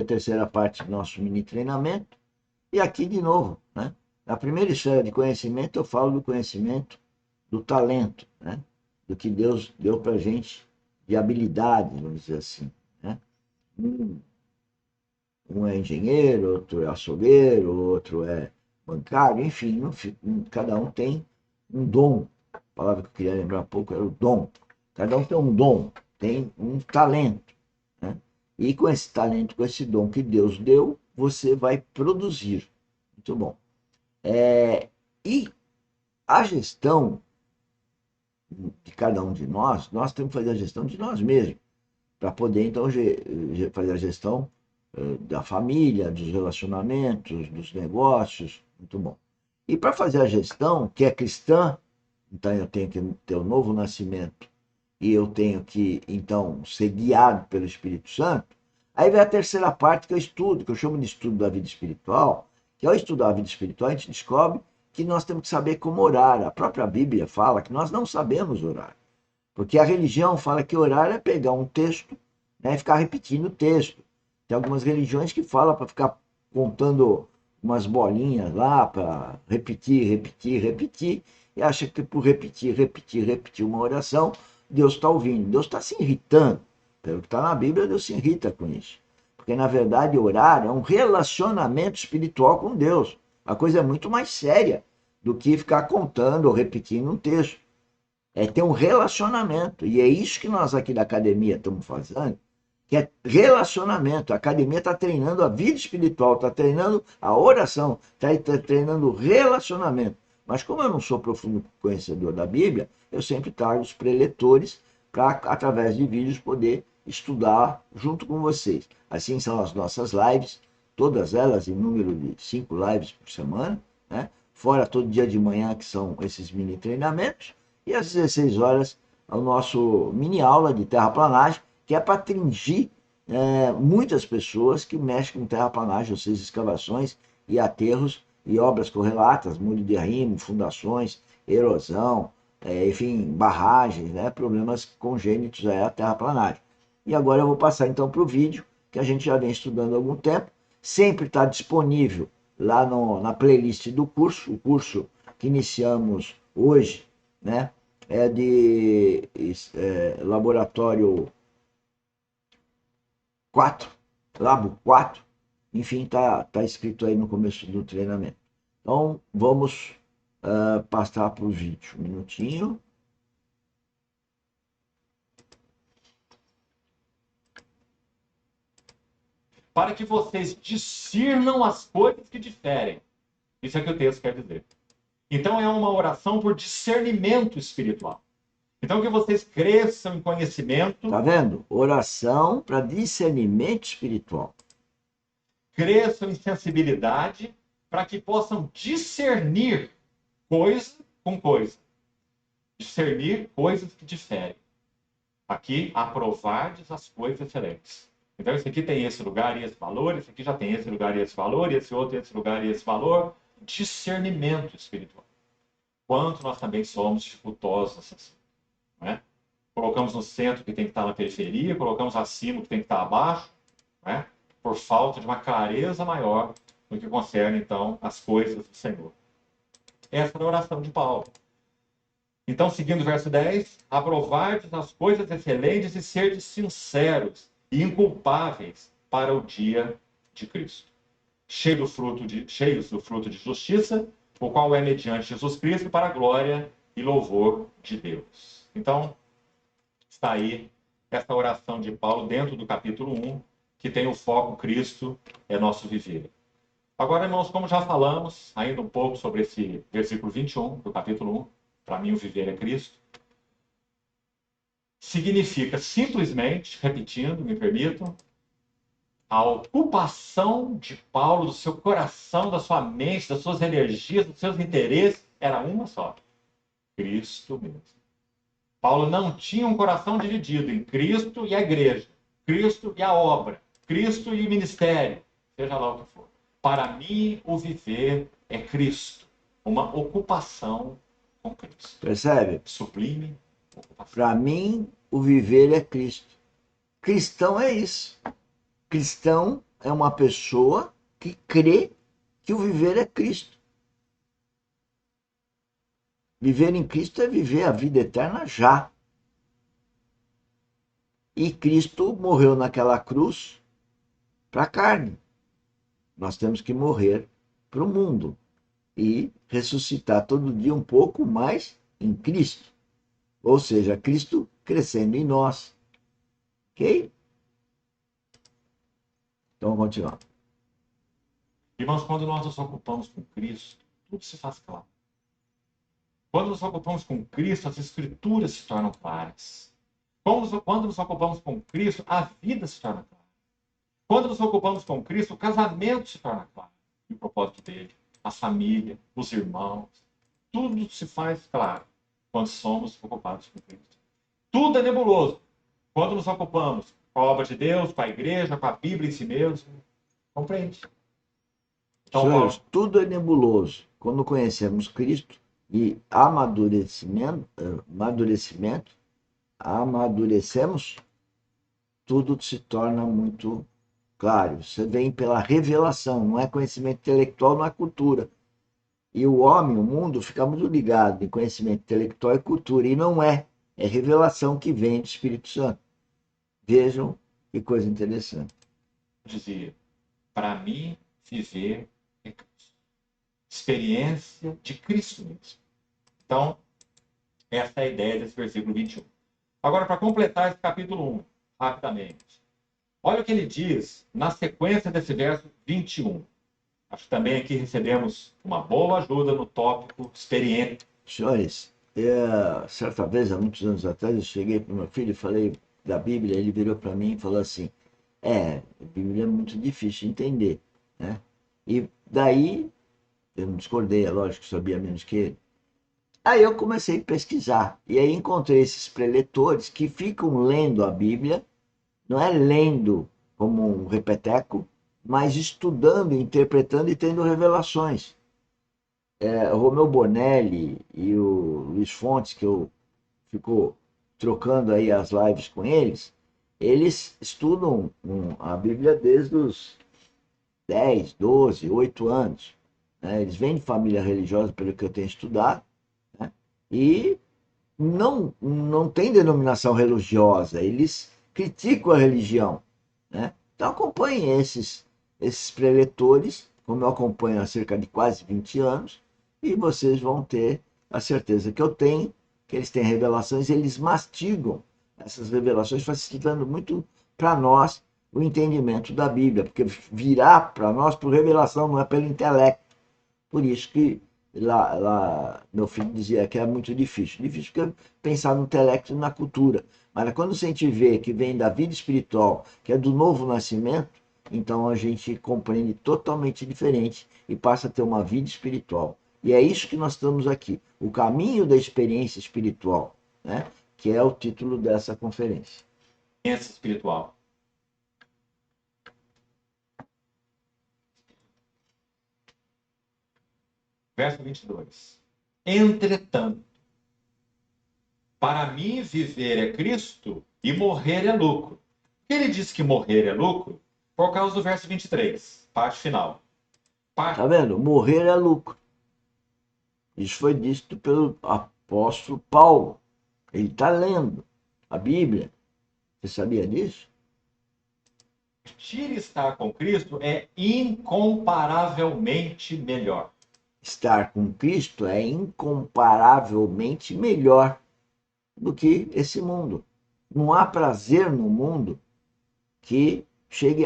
a terceira parte do nosso mini treinamento. E aqui, de novo, né? Na primeira esfera de conhecimento, eu falo do conhecimento do talento, né? Do que Deus deu para a gente de habilidade, vamos dizer assim, né? Um é engenheiro, outro é açougueiro, outro é bancário, enfim, cada um tem um dom. A palavra que eu queria lembrar há pouco era o dom. Cada um tem um dom, tem um talento, né? E com esse talento, com esse dom que Deus deu, você vai produzir. Muito bom. E a gestão de cada um de nós temos que fazer a gestão de nós mesmos, para poder, então, fazer a gestão da família, dos relacionamentos, dos negócios. Muito bom. E para fazer a gestão, que é cristã, então eu tenho que ter o novo nascimento e eu tenho que, então, ser guiado pelo Espírito Santo. Aí vem a terceira parte que eu estudo, que eu chamo de estudo da vida espiritual, que ao estudar a vida espiritual a gente descobre que nós temos que saber como orar. A própria Bíblia fala que nós não sabemos orar. Porque a religião fala que orar é pegar um texto, né, e ficar repetindo o texto. Tem algumas religiões que falam para ficar contando umas bolinhas lá, para repetir, repetir, repetir, e acha que por repetir, repetir, repetir uma oração, Deus está ouvindo. Deus está se irritando. Pelo que está na Bíblia, Deus se irrita com isso. Porque, na verdade, orar é um relacionamento espiritual com Deus. A coisa é muito mais séria do que ficar contando ou repetindo um texto. É ter um relacionamento. E é isso que nós aqui da academia estamos fazendo, que é relacionamento. A academia está treinando a vida espiritual, está treinando a oração, está treinando o relacionamento. Mas como eu não sou profundo conhecedor da Bíblia, eu sempre trago os preletores para, através de vídeos, poder estudar junto com vocês. Assim são as nossas lives, todas elas em número de 5 lives por semana, né? Fora todo dia de manhã, que são esses mini treinamentos, e às 16 horas o nosso mini aula de terraplanagem, que é para atingir muitas pessoas que mexem com terraplanagem, ou seja, escavações e aterros e obras correlatas, muro de arrimo, fundações, erosão, enfim, barragens, né, problemas congênitos à terraplanagem. E agora eu vou passar então para o vídeo, que a gente já vem estudando há algum tempo, sempre está disponível lá na playlist do curso, o curso que iniciamos hoje, né? É de laboratório 4, Labo 4, enfim, tá escrito aí no começo do treinamento. Então, vamos passar para o vídeo. Um minutinho. Para que vocês discernam as coisas que diferem. Isso é o que o texto quer dizer. Então, é uma oração por discernimento espiritual. Então, que vocês cresçam em conhecimento. Tá vendo? Oração para discernimento espiritual. Cresçam em sensibilidade para que possam discernir coisa com coisa. Discernir coisas que diferem. Aqui, aprovardes as coisas excelentes. Então, esse aqui tem esse lugar e esse valor, esse aqui já tem esse lugar e esse valor, e esse outro esse lugar e esse valor. Discernimento espiritual. Quanto nós também somos dificultosos assim, né? Colocamos no centro que tem que estar na periferia, colocamos acima que tem que estar abaixo, né? Por falta de uma clareza maior no que concerne, então, as coisas do Senhor. Essa é a oração de Paulo. Então, seguindo o verso 10, aprovardes as coisas excelentes e serdes sinceros e inculpáveis para o dia de Cristo. Cheios do fruto de justiça, o qual é mediante Jesus Cristo para a glória e louvor de Deus. Então, está aí esta oração de Paulo dentro do capítulo 1, que tem o foco Cristo é nosso viver. Agora, irmãos, como já falamos ainda um pouco sobre esse versículo 21 do capítulo 1, para mim o viver é Cristo, significa simplesmente, repetindo, me permitam, a ocupação de Paulo, do seu coração, da sua mente, das suas energias, dos seus interesses, era uma só: Cristo mesmo. Paulo não tinha um coração dividido em Cristo e a igreja, Cristo e a obra, Cristo e o ministério, seja lá o que for. Para mim, o viver é Cristo. Uma ocupação com Cristo. Percebe? Sublime ocupação. Para mim, o viver é Cristo. Cristão é isso. Cristão é uma pessoa que crê que o viver é Cristo. Viver em Cristo é viver a vida eterna já. E Cristo morreu naquela cruz para a carne. Nós temos que morrer para o mundo e ressuscitar todo dia um pouco mais em Cristo. Ou seja, Cristo crescendo em nós. Ok? Então, vamos continuar. Irmãos, quando nós nos ocupamos com Cristo, tudo se faz claro. Quando nos ocupamos com Cristo, as Escrituras se tornam claras. Quando nos ocupamos com Cristo, a vida se torna clara. Quando nos ocupamos com Cristo, o casamento se torna claro. E o propósito dele, a família, os irmãos, tudo se faz claro quando somos ocupados com Cristo. Tudo é nebuloso. Quando nos ocupamos com a obra de Deus, com a igreja, com a Bíblia em si mesmo, compreende? Então, Senhores, tudo é nebuloso. Quando conhecemos Cristo e amadurecemos, tudo se torna muito claro. Você vem pela revelação, não é conhecimento intelectual, não é cultura. E o homem, o mundo, fica muito ligado em conhecimento intelectual e cultura, e não é. É revelação que vem do Espírito Santo. Vejam que coisa interessante. dizia, para mim, viver é Cristo. Experiência de Cristo mesmo. Então, essa é a ideia desse versículo 21. Agora, para completar esse capítulo 1, rapidamente. Olha o que ele diz na sequência desse verso 21. Acho que também aqui recebemos uma boa ajuda no tópico experiência. Senhores, certa vez, há muitos anos atrás, eu cheguei para o meu filho e falei da Bíblia, ele virou para mim e falou assim, a Bíblia é muito difícil de entender, né? E daí, eu não discordei, é lógico, sabia menos que ele. Aí eu comecei a pesquisar, e aí encontrei esses preletores que ficam lendo a Bíblia, não é lendo como um repeteco, mas estudando, interpretando e tendo revelações. O Romeu Bonelli e o Luiz Fontes, que eu fico trocando aí as lives com eles, eles estudam a Bíblia desde os 10, 12, 8 anos. Né? Eles vêm de família religiosa, pelo que eu tenho estudado, né? E não tem denominação religiosa, eles criticam a religião. Né? Então acompanhem esses preletores, como eu acompanho há cerca de quase 20 anos, e vocês vão ter a certeza que eu tenho, que eles têm revelações, eles mastigam essas revelações, facilitando muito para nós o entendimento da Bíblia, porque virar para nós por revelação, não é pelo intelecto. Por isso que lá meu filho dizia que é muito difícil. Difícil porque pensar no intelecto e na cultura. Mas quando a gente vê que vem da vida espiritual, que é do novo nascimento, então a gente compreende totalmente diferente e passa a ter uma vida espiritual. E é isso que nós estamos aqui, o caminho da experiência espiritual, né? Que é o título dessa conferência. Espiritual. Verso 22. Entretanto, para mim viver é Cristo e morrer é lucro. Ele diz que morrer é lucro por causa do verso 23, parte final. Tá vendo? Morrer é lucro. Isso foi dito pelo apóstolo Paulo. Ele está lendo a Bíblia. Você sabia disso? Estar com Cristo é incomparavelmente melhor. Estar com Cristo é incomparavelmente melhor do que esse mundo. Não há prazer no mundo que chegue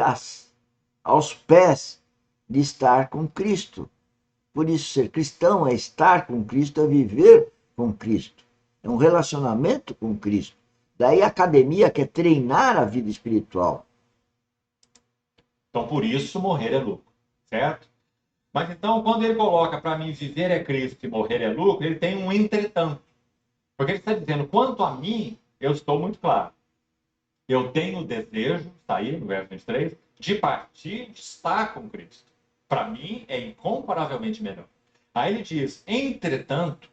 aos pés de estar com Cristo. Por isso, ser cristão é estar com Cristo, é viver com Cristo. É um relacionamento com Cristo. Daí a academia quer treinar a vida espiritual. Então, por isso, morrer é lucro, certo? Mas então, quando ele coloca para mim viver é Cristo e morrer é lucro, ele tem um entretanto. Porque ele está dizendo, quanto a mim, eu estou muito claro. Eu tenho o desejo, está aí no verso 23, de partir, de estar com Cristo. Para mim, é incomparavelmente melhor. Aí ele diz, entretanto,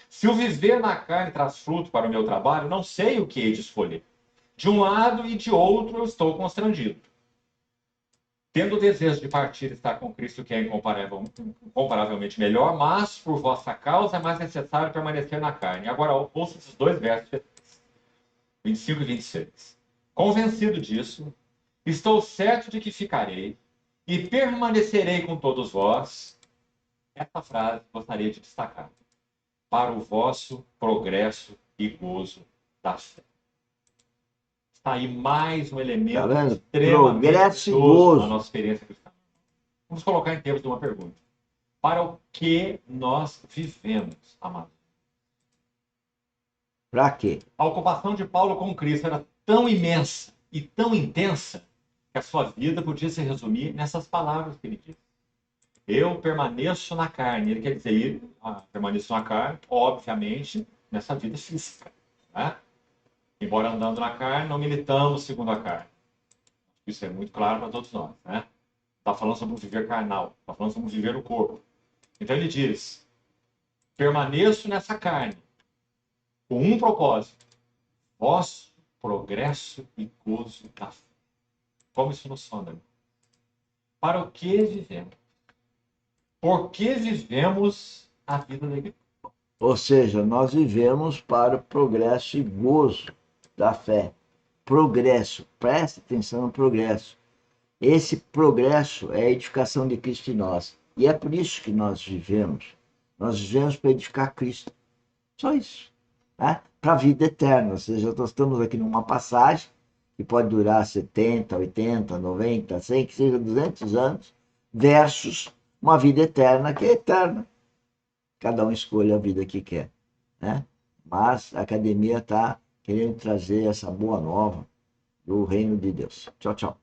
se o viver na carne traz fruto para o meu trabalho, não sei o que hei de escolher. De um lado e de outro eu estou constrangido. Tendo o desejo de partir e estar com Cristo, que é incomparavelmente melhor, mas por vossa causa é mais necessário permanecer na carne. Agora, ouça esses dois versos, 25 e 26. Convencido disso, estou certo de que ficarei e permanecerei com todos vós. Essa frase gostaria de destacar. Para o vosso progresso e gozo da fé. Está aí mais um Tá elemento vendo? extremamente Progresso e precioso na gozo. nossa experiência cristã. Vamos colocar em termos de uma pergunta. Para o que nós vivemos, amados? Para quê? A ocupação de Paulo com Cristo era tão imensa e tão intensa que a sua vida podia se resumir nessas palavras que ele disse. Eu permaneço na carne. Ele quer dizer, permaneço na carne, obviamente, nessa vida física. Né? Embora andando na carne, não militamos segundo a carne. Isso é muito claro para todos nós. Né? Está falando sobre o viver carnal. Está falando sobre o viver no corpo. Então ele diz, permaneço nessa carne, com um propósito. Vosso progresso e gozo da fé. Como isso nos sonda? Para o que vivemos? Por que vivemos a vida da igreja? Ou seja, nós vivemos para o progresso e gozo da fé. Progresso, preste atenção no progresso. Esse progresso é a edificação de Cristo em nós. E é por isso que nós vivemos. Nós vivemos para edificar Cristo. Só isso. Né? Para a vida eterna. Ou seja, nós estamos aqui numa passagem que pode durar 70, 80, 90, 100, que seja 200 anos, versus uma vida eterna que é eterna. Cada um escolhe a vida que quer. Né? Mas a academia está querendo trazer essa boa nova do reino de Deus. Tchau, tchau.